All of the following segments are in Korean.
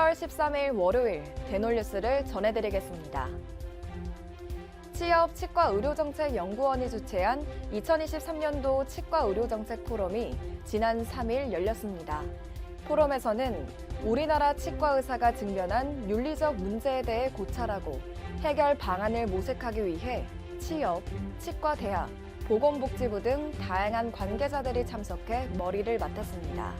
7월 13일 월요일 대놀뉴스를 전해드리겠습니다. 취업 치과의료정책연구원이 주최한 2023년도 치과의료정책 포럼이 지난 3일 열렸습니다. 포럼에서는 우리나라 치과의사가 직면한 윤리적 문제에 대해 고찰하고 해결 방안을 모색하기 위해 취업, 치과대학, 보건복지부 등 다양한 관계자들이 참석해 머리를 맞댔습니다.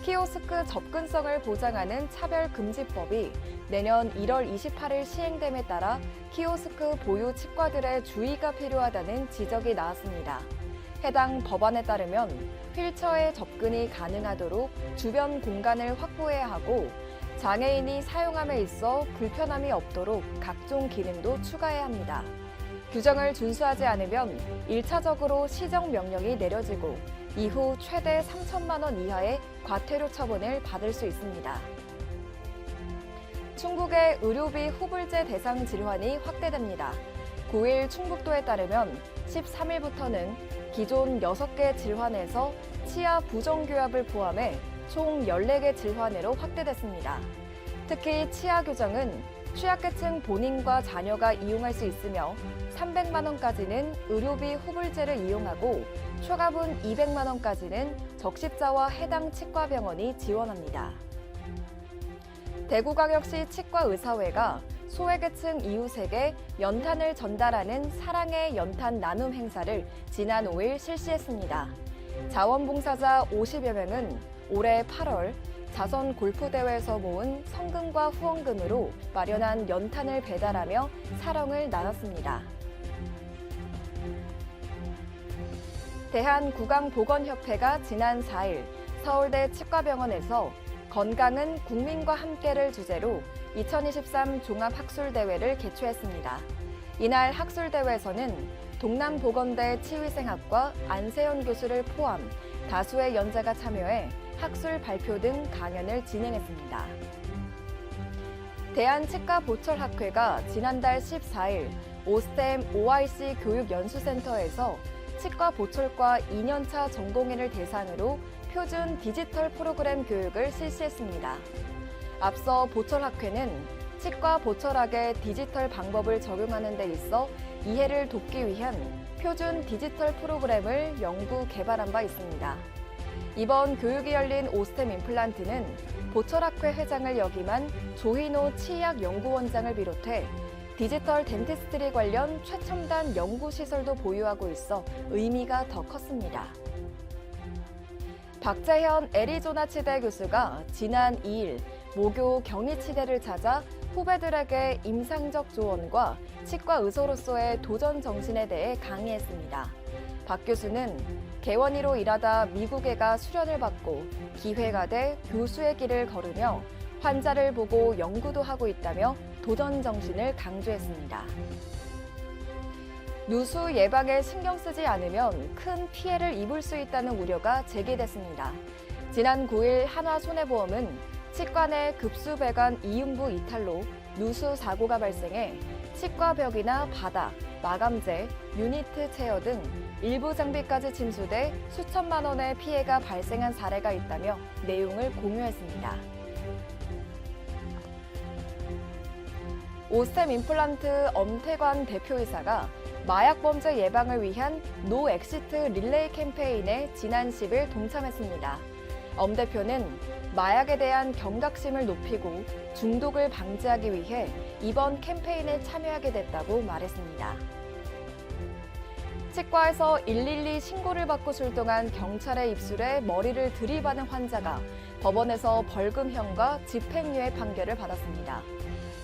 키오스크 접근성을 보장하는 차별금지법이 내년 1월 28일 시행됨에 따라 키오스크 보유 치과들의 주의가 필요하다는 지적이 나왔습니다. 해당 법안에 따르면 휠체어에 접근이 가능하도록 주변 공간을 확보해야 하고 장애인이 사용함에 있어 불편함이 없도록 각종 기능도 추가해야 합니다. 규정을 준수하지 않으면 1차적으로 시정명령이 내려지고 이후 최대 3천만 원 이하의 과태료 처분을 받을 수 있습니다. 충북의 의료비 후불제 대상 질환이 확대됩니다. 9일 충북도에 따르면 13일부터는 기존 6개 질환에서 치아 부정교합을 포함해 총 14개 질환으로 확대됐습니다. 특히 치아 규정은 취약계층 본인과 자녀가 이용할 수 있으며 300만 원까지는 의료비 후불제를 이용하고 초과분 200만 원까지는 적십자와 해당 치과병원이 지원합니다. 대구광역시 치과의사회가 소외계층 이웃에게 연탄을 전달하는 사랑의 연탄 나눔 행사를 지난 5일 실시했습니다. 자원봉사자 50여 명은 올해 8월 자선 골프대회에서 모은 성금과 후원금으로 마련한 연탄을 배달하며 사랑을 나눴습니다. 대한구강보건협회가 지난 4일 서울대 치과병원에서 건강은 국민과 함께를 주제로 2023 종합학술대회를 개최했습니다. 이날 학술대회에서는 동남보건대 치위생학과 안세현 교수를 포함 다수의 연자가 참여해 학술 발표 등 강연을 진행했습니다. 대한치과보철학회가 지난달 14일 오스템 OIC 교육연수센터에서 치과보철과 2년차 전공의를 대상으로 표준 디지털 프로그램 교육을 실시했습니다. 앞서 보철학회는 치과보철학의 디지털 방법을 적용하는 데 있어 이해를 돕기 위한 표준 디지털 프로그램을 연구 개발한 바 있습니다. 이번 교육이 열린 오스템 임플란트는 보철학회 회장을 역임한 조희노 치의학연구원장을 비롯해 디지털 덴티스트리 관련 최첨단 연구시설도 보유하고 있어 의미가 더 컸습니다. 박재현 애리조나 치대 교수가 지난 2일 모교 경희치대를 찾아 후배들에게 임상적 조언과 치과 의사로서의 도전 정신에 대해 강의했습니다. 박 교수는 개원이로 일하다 미국에 가 수련을 받고 기회가 돼 교수의 길을 걸으며 환자를 보고 연구도 하고 있다며 도전 정신을 강조했습니다. 누수 예방에 신경 쓰지 않으면 큰 피해를 입을 수 있다는 우려가 제기됐습니다. 지난 9일 한화손해보험은 치과 내 급수배관 이음부 이탈로 누수 사고가 발생해 치과 벽이나 바닥, 마감재, 유니트 체어 등 일부 장비까지 침수돼 수천만 원의 피해가 발생한 사례가 있다며 내용을 공유했습니다. 오스템 임플란트 엄태관 대표이사가 마약 범죄 예방을 위한 노 엑시트 릴레이 캠페인에 지난 10일 동참했습니다. 엄 대표는 마약에 대한 경각심을 높이고 중독을 방지하기 위해 이번 캠페인에 참여하게 됐다고 말했습니다. 치과에서 112 신고를 받고 출동한 경찰의 입술에 머리를 들이받은 환자가 법원에서 벌금형과 집행유예 판결을 받았습니다.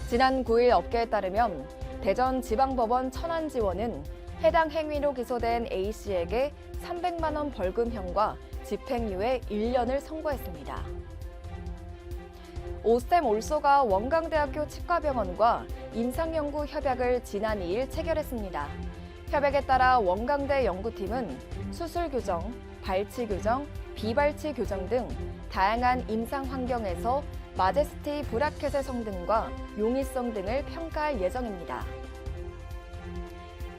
지난 9일 업계에 따르면 대전지방법원 천안지원은 해당 행위로 기소된 A씨에게 300만 원 벌금형과 집행유예 1년을 선고했습니다. 오스템 올소가 원광대학교 치과병원과 임상연구 협약을 지난 2일 체결했습니다. 협약에 따라 원광대 연구팀은 수술 규정, 발치 규정, 비발치 규정 등 다양한 임상 환경에서 마제스티 브라켓의 성능과 용이성 등을 평가할 예정입니다.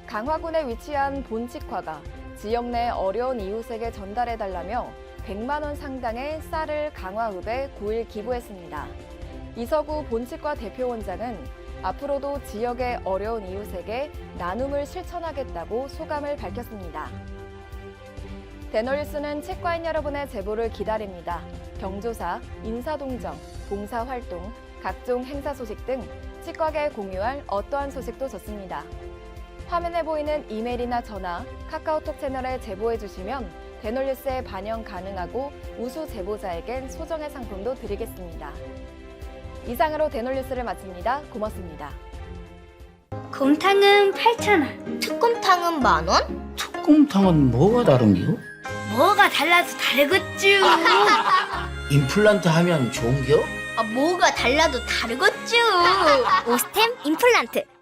강화군에 위치한 본치과가 지역 내 어려운 이웃에게 전달해달라며 100만 원 상당의 쌀을 강화읍에 9일 기부했습니다. 이서구 본치과 대표원장은 앞으로도 지역의 어려운 이웃에게 나눔을 실천하겠다고 소감을 밝혔습니다. 대놀뉴스는 치과인 여러분의 제보를 기다립니다. 경조사, 인사동정, 봉사활동, 각종 행사 소식 등 치과계에 공유할 어떠한 소식도 좋습니다. 화면에 보이는 이메일이나 전화, 카카오톡 채널에 제보해 주시면 대놀뉴스에 반영 가능하고 우수 제보자에겐 소정의 상품도 드리겠습니다. 이상으로 대놀뉴스를 마칩니다. 고맙습니다. 곰탕은 8,000원. 특곰탕은 10,000원? 특곰탕은 뭐가 다른겨? 뭐가 달라서 다르겠쥬. 임플란트 하면 좋은겨? 뭐가 달라도 다르겠죠. 오스템 임플란트.